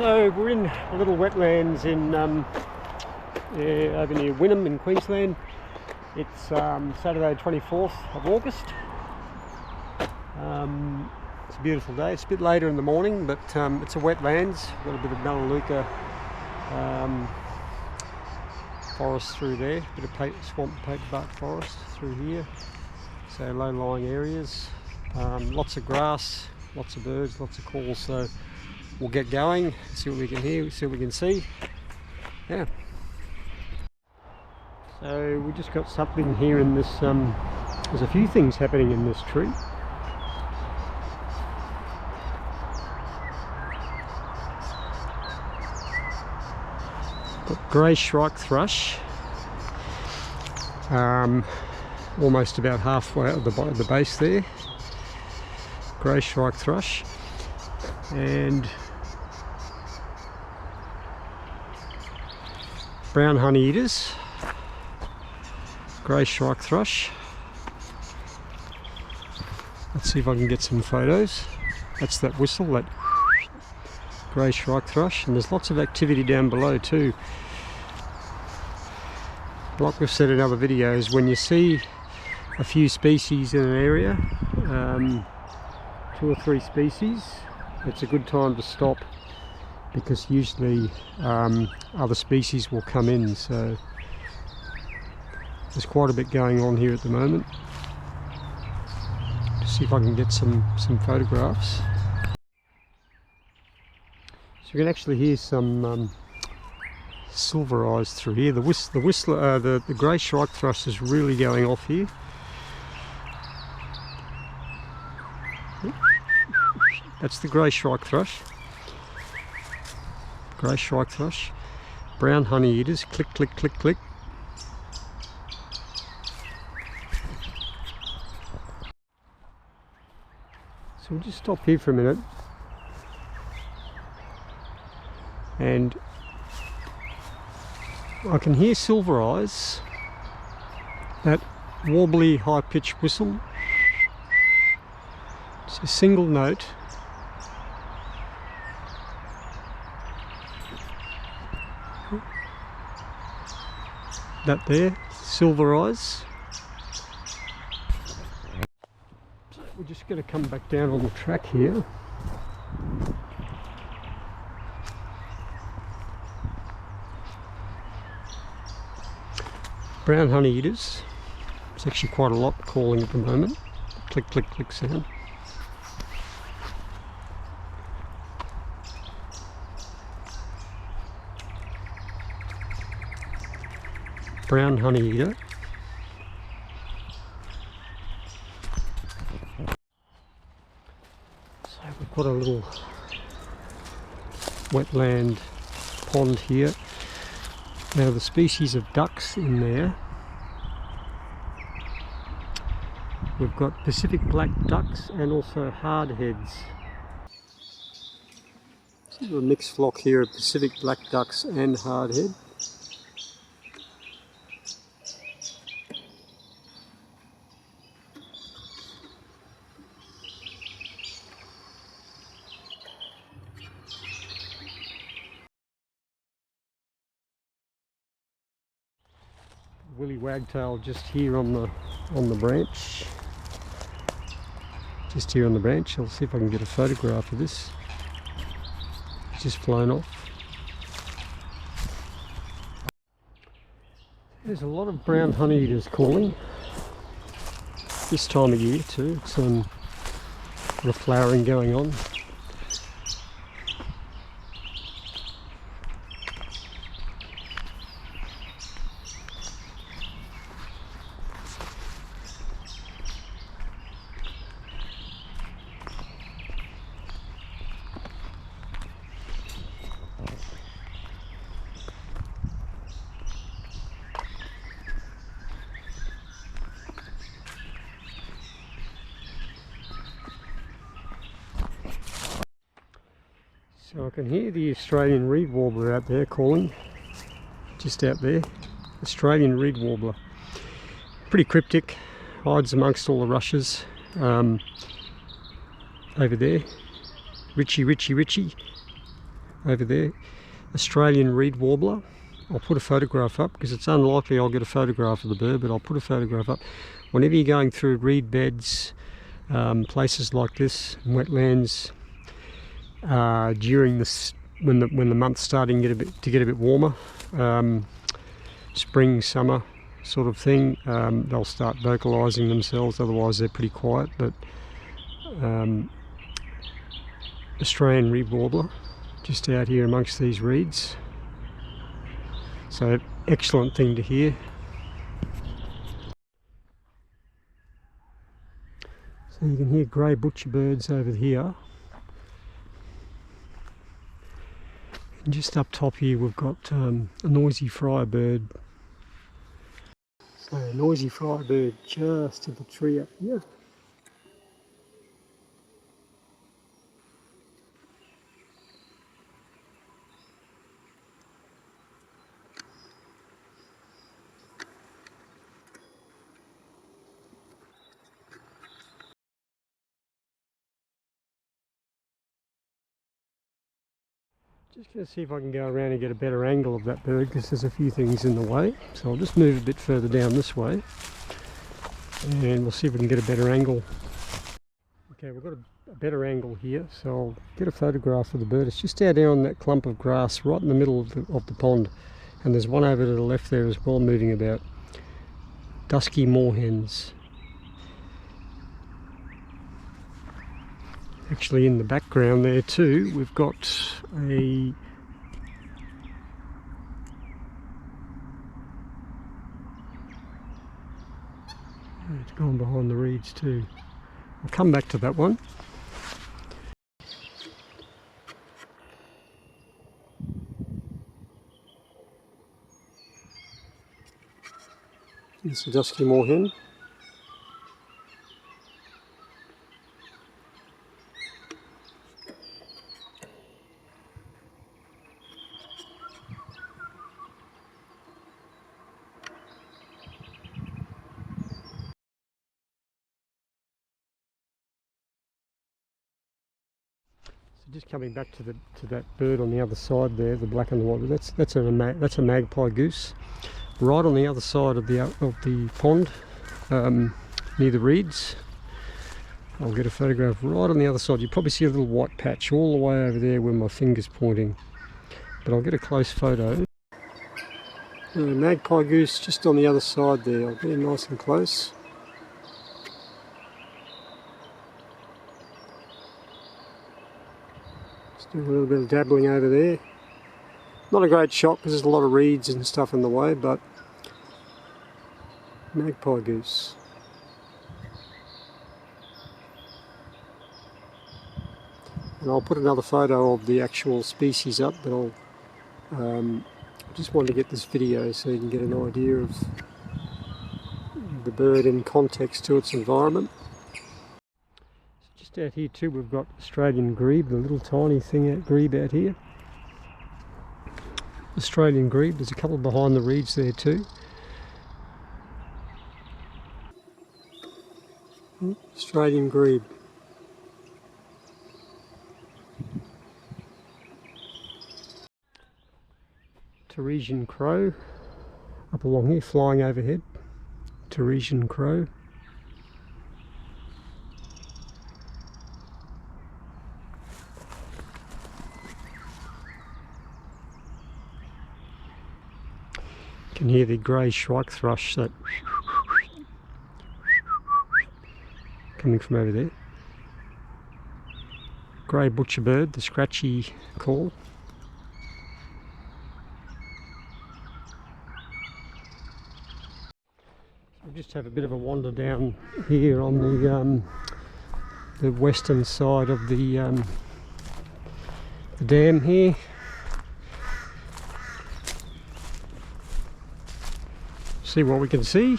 So we're in a little wetlands in over near Wynnum in Queensland. It's Saturday 24th of August. It's a beautiful day. It's a bit later in the morning, but it's a wetlands. Got a bit of Melaleuca forest through there, a bit of swamp paperbark forest through here. So low-lying areas, lots of grass, lots of birds, lots of calls. So we'll get going, see what we can hear, see what we can see. Yeah. So we just got something here in this, there's a few things happening in this tree. Got grey shrike thrush, almost about halfway at the base there. Grey shrike thrush, and brown honeyeaters, grey shrike thrush. Let's see if I can get some photos. That's that whistle, that grey shrike thrush, and there's lots of activity down below too. Like we've said in other videos, when you see a few species in an area, 2 or 3 species, it's a good time to stop, because usually other species will come in. So there's quite a bit going on here at the moment. Just see if I can get some photographs. So you can actually hear some silver eyes through here. The grey shrike thrush is really going off here. That's the grey shrike thrush. Grey shrike thrush. Brown honeyeaters. Click, click, click, click. So we'll just stop here for a minute. And I can hear silver eyes. That warbly, high-pitched whistle. It's a single note. That there, silver eyes. So we're just going to come back down on the track here. Brown honeyeaters. There's actually quite a lot calling at the moment. Click, click, click sound. Brown honeyeater. So we've got a little wetland pond here. Now the species of ducks in there, we've got Pacific black ducks and also hardheads. So a mixed flock here of Pacific black ducks and hardhead. Willy wagtail just here on the branch. Just here on the branch. I'll see if I can get a photograph of this. It's just flown off. There's a lot of brown honeyeaters calling this time of year too. Some lot of flowering going on. So I can hear the Australian reed warbler out there calling, just out there. Australian reed warbler. Pretty cryptic, hides amongst all the rushes. Over there, Richie, Richie, Richie. over there. Australian reed warbler. I'll put a photograph up because it's unlikely I'll get a photograph of the bird, but I'll put a photograph up. Whenever you're going through reed beds, places like this, wetlands, during this, when the month's starting to get a bit warmer, spring, summer sort of thing, they'll start vocalising themselves. Otherwise they're pretty quiet. But Australian reed warbler, just out here amongst these reeds. So excellent thing to hear. So you can hear grey butcherbirds over here. And just up top here we've got a noisy firebird. So a noisy firebird just in the tree up here. Just going to see if I can go around and get a better angle of that bird, because there's a few things in the way. So I'll just move a bit further down this way and we'll see if we can get a better angle. Okay, we've got a better angle here, so I'll get a photograph of the bird. It's just out there on that clump of grass right in the middle of the pond, and there's one over to the left there as well moving about. Dusky moorhens. Actually in the background there too we've got a it's gone behind the reeds too. I'll come back to that one. It's a dusky moorhen. Just coming back to that bird on the other side there, the black and the white. That's a magpie goose, right on the other side of the pond, near the reeds. I'll get a photograph right on the other side. You probably see a little white patch all the way over there where my finger's pointing, but I'll get a close photo. Magpie goose just on the other side there. I'll get nice and close. Doing a little bit of dabbling over there. Not a great shot because there's a lot of reeds and stuff in the way, but magpie goose. And I'll put another photo of the actual species up, but I just wanted to get this video so you can get an idea of the bird in context to its environment. Just out here too we've got Australian grebe, the little tiny thing grebe out here. Australian grebe, there's a couple behind the reeds there too. Australian grebe. Teresian crow up along here, flying overhead. Teresian crow. You can hear the grey shrike thrush that coming from over there. Grey butcherbird, the scratchy call. We'll just have a bit of a wander down here on the western side of the dam here. See what we can see.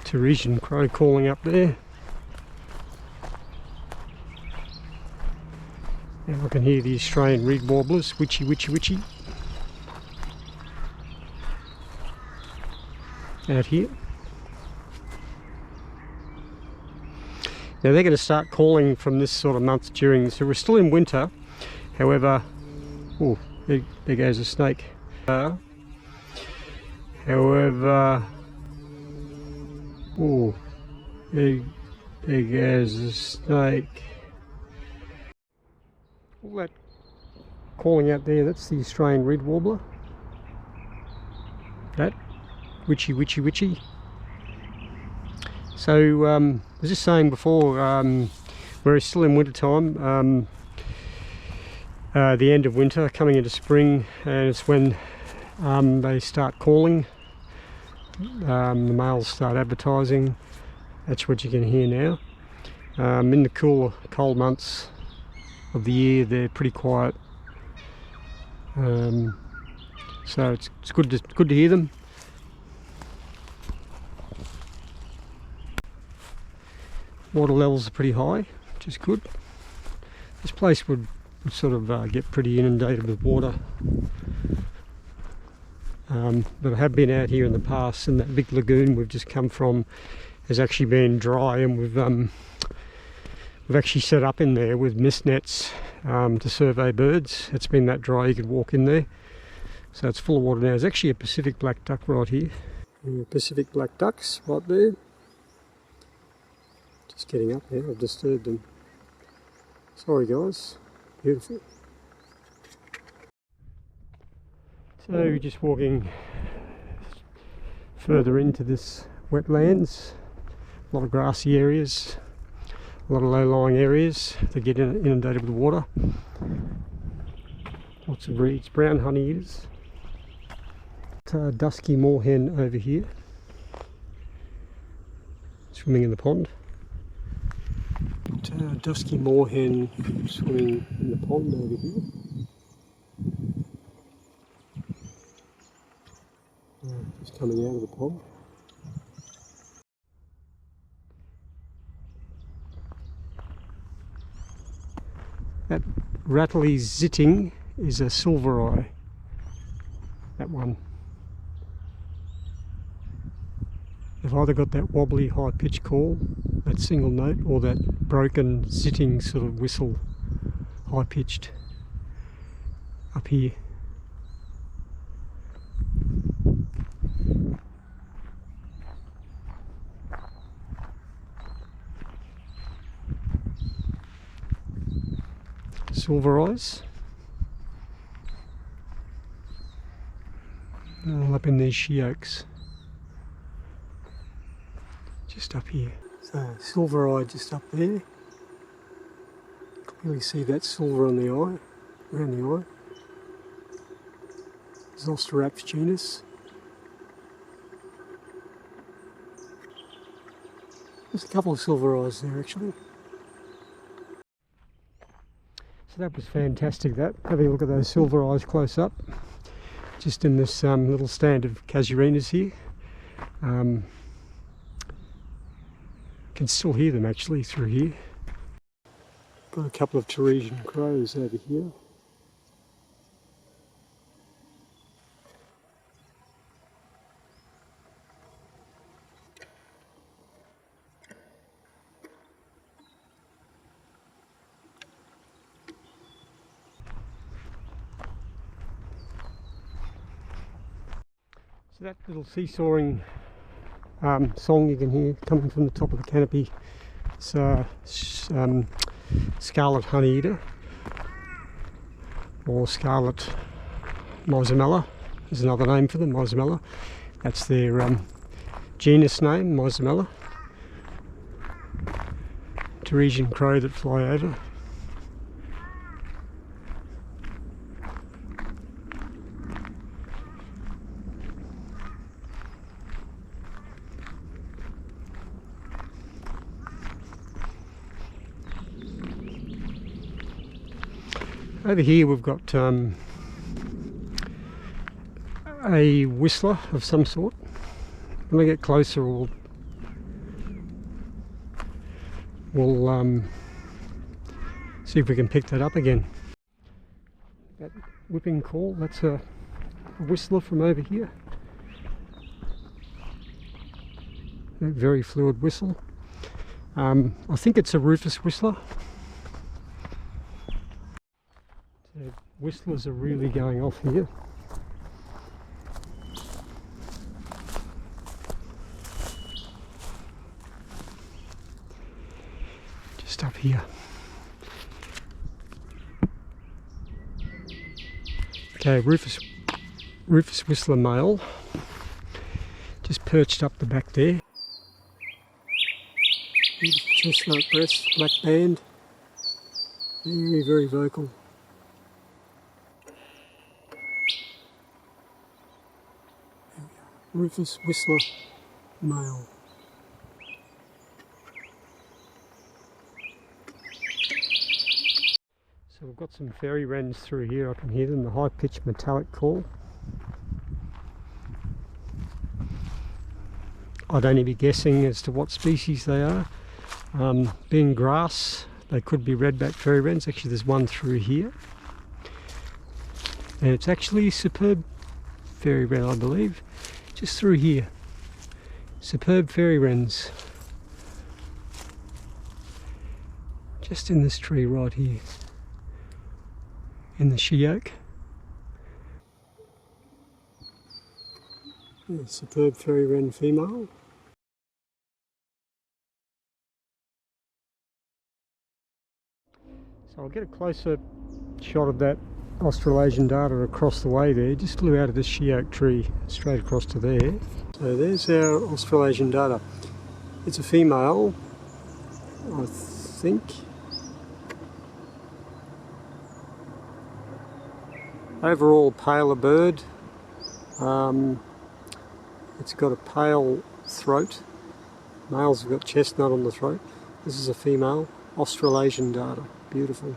Teresian crow calling up there. And I can hear the Australian reed warblers, witchy, witchy, witchy. Out here. Now they're going to start calling from this sort of month during, so we're still in winter. However, oh, there goes a snake. However, oh, there goes a snake. All that calling out there, that's the Australian red warbler. That witchy witchy witchy. So I was just saying before, we're still in winter time, the end of winter coming into spring, and it's when they start calling. The males start advertising. That's what you can hear now. In the cool cold months of the year they're pretty quiet, so it's good to hear them. Water levels are pretty high, which is good. This place would sort of get pretty inundated with water, but I have been out here in the past, and that big lagoon we've just come from has actually been dry, and we've actually set up in there with mist nets to survey birds. It's been that dry you could walk in there, so it's full of water now. There's actually a Pacific black duck right here. Pacific black ducks right there. Just getting up there, I've disturbed them. Sorry guys, beautiful. So just walking further into this wetlands, a lot of grassy areas, a lot of low-lying areas that get inundated with water. Lots of reeds, brown honey eaters. Dusky moorhen over here, swimming in the pond. Dusky moorhen swimming in the pond over here. Just coming out of the pond. That rattly zitting is a silver eye. That one. They've either got that wobbly high pitch call, that single note, or that broken zitting sort of whistle, high pitched up here. Silver eyes. All up in these she oaks. Just up here. So silver eye just up there. Clearly see that silver on the eye, around the eye. Zostoraps genus. There's a couple of silver eyes there actually. So that was fantastic, that, having a look at those silver eyes close up, just in this little stand of casuarinas here. Can still hear them actually through here. Got a couple of Teresian crows over here. So that little seesawing song you can hear coming from the top of the canopy, it's scarlet honeyeater, or scarlet mosumella is another name for them, mosumella. That's their genus name, mosumella. Teresian crow that fly over. Over here we've got a whistler of some sort. When we get closer we'll see if we can pick that up again. That whipping call, that's a whistler from over here. A very fluid whistle. I think it's a rufous whistler. So whistlers are really going off here. Just up here. Okay, rufous whistler male, just perched up the back there. Chestnut breast, black band, very, very vocal. Rufous whistler male. So we've got some fairy wrens through here. I can hear them, the high-pitched metallic call. I'd only be guessing as to what species they are. Being grass, they could be redback fairy wrens. Actually, there's one through here. And it's actually superb fairy wren, I believe. Just through here. Superb fairy wrens. Just in this tree right here. In the she oak. Yeah, superb fairy wren female. So I'll get a closer shot of that Australasian darter across the way there. Just flew out of this she oak tree straight across to there. So there's our Australasian darter. It's a female, I think. Overall paler bird. It's got a pale throat. Males have got chestnut on the throat. This is a female, Australasian darter. Beautiful.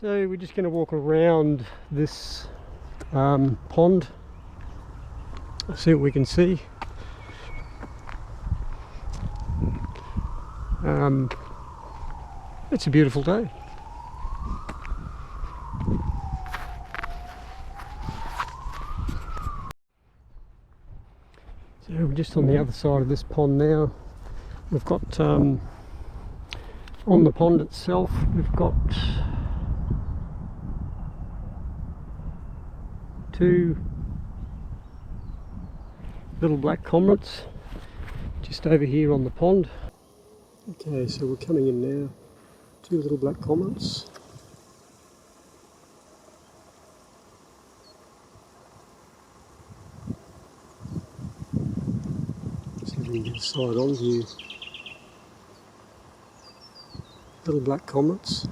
So we're just going to walk around this pond, see what we can see. It's a beautiful day. So we're just on the other side of this pond now. We've got on the pond itself, we've got two little black comets just over here on the pond. Okay, so we're coming in now. Two little black comets. See if we can get a side on view. Little black comets.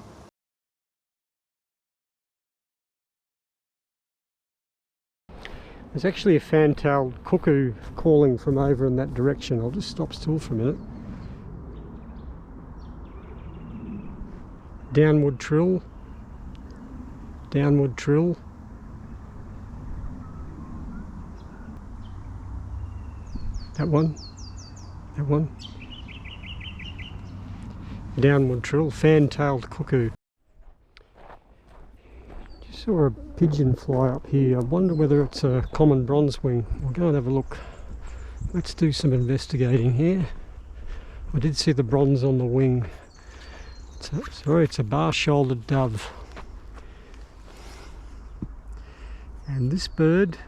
There's actually a fan-tailed cuckoo calling from over in that direction. I'll just stop still for a minute. Downward trill. Downward trill. That one. That one. Downward trill. Fan-tailed cuckoo. Just saw a pigeon fly up here. I wonder whether it's a common bronzewing. We'll go and have a look. Let's do some investigating here. I did see the bronze on the wing. It's a bar-shouldered dove. And this bird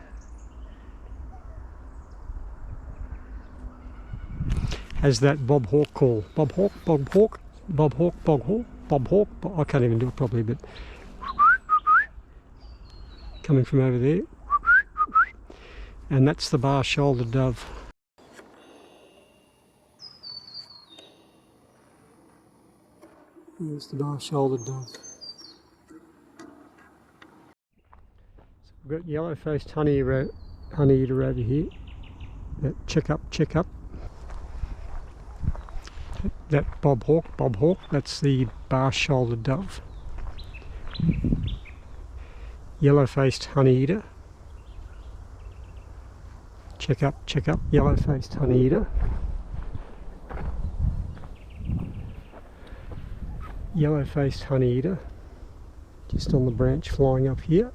has that bob hawk call. Bob hawk, bob hawk, bob hawk, bob hawk, bob hawk. I can't even do it properly, but coming from over there. And that's the bar-shouldered dove. There's the bar-shouldered dove. So we've got yellow-faced honeyeater over here. Check up. That bob hawk, that's the bar-shouldered dove. Yellow-faced honeyeater. Check up, yellow-faced honeyeater. Yellow-faced honeyeater, just on the branch flying up here.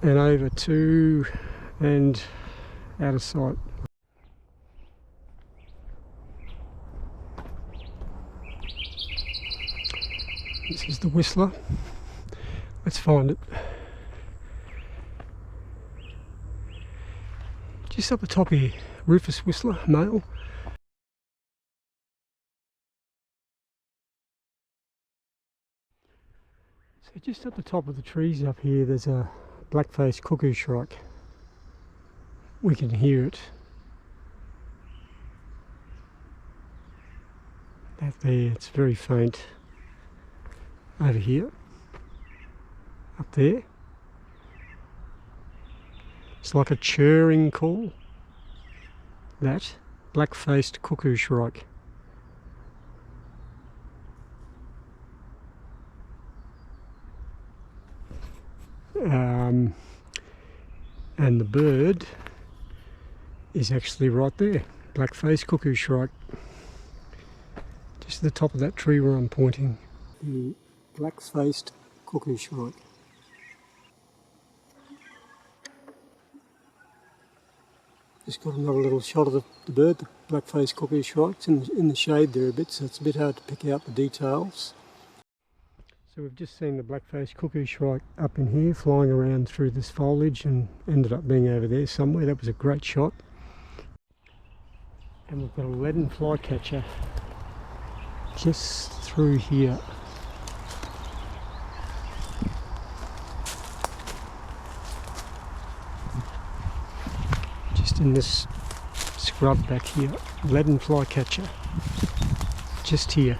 and over to and out of sight. This is the whistler. Let's find it. Just up the top here, Rufous whistler, male. So just at the top of the trees up here, there's a black-faced cuckoo shrike. We can hear it. That there, it's very faint. Over here, up there, it's like a churring call. That black-faced cuckoo shrike. And the bird is actually right there, black-faced cuckoo shrike, just at the top of that tree where I'm pointing. The black-faced cuckoo shrike. Just got another little shot of the bird, the black-faced cuckoo shrike. It's in the shade there a bit, so it's a bit hard to pick out the details. So we've just seen the black-faced cuckoo shrike up in here, flying around through this foliage, and ended up being over there somewhere. That was a great shot. And we've got a leaden flycatcher just through here. Just in this scrub back here, leaden flycatcher, just here.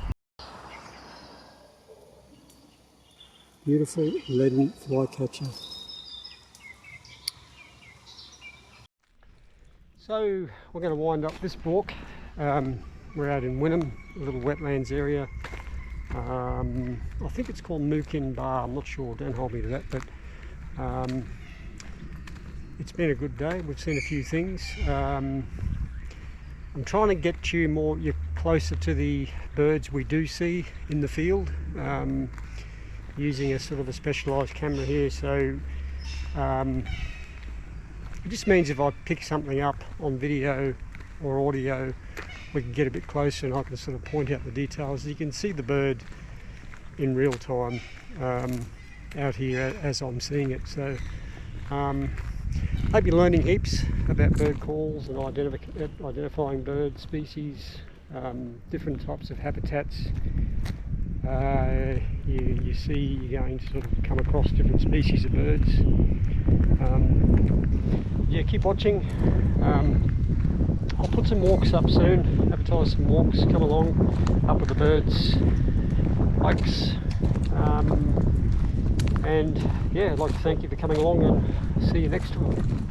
Beautiful leaden flycatcher. So we're going to wind up this walk. We're out in Wynnum, a little wetlands area. I think it's called Mookin Bar, I'm not sure, don't hold me to that, but it's been a good day. We've seen a few things. I'm trying to get you're closer to the birds we do see in the field, using a sort of a specialised camera here. So it just means if I pick something up on video or audio, we can get a bit closer and I can sort of point out the details. You can see the bird in real time out here as I'm seeing it. So hope you're learning heaps about bird calls and identifying bird species, different types of habitats. You see you're going to sort of come across different species of birds. Yeah, keep watching. I'll put some walks up soon, advertise some walks, come along up with the birds, hikes, and yeah, I'd like to thank you for coming along and see you next time.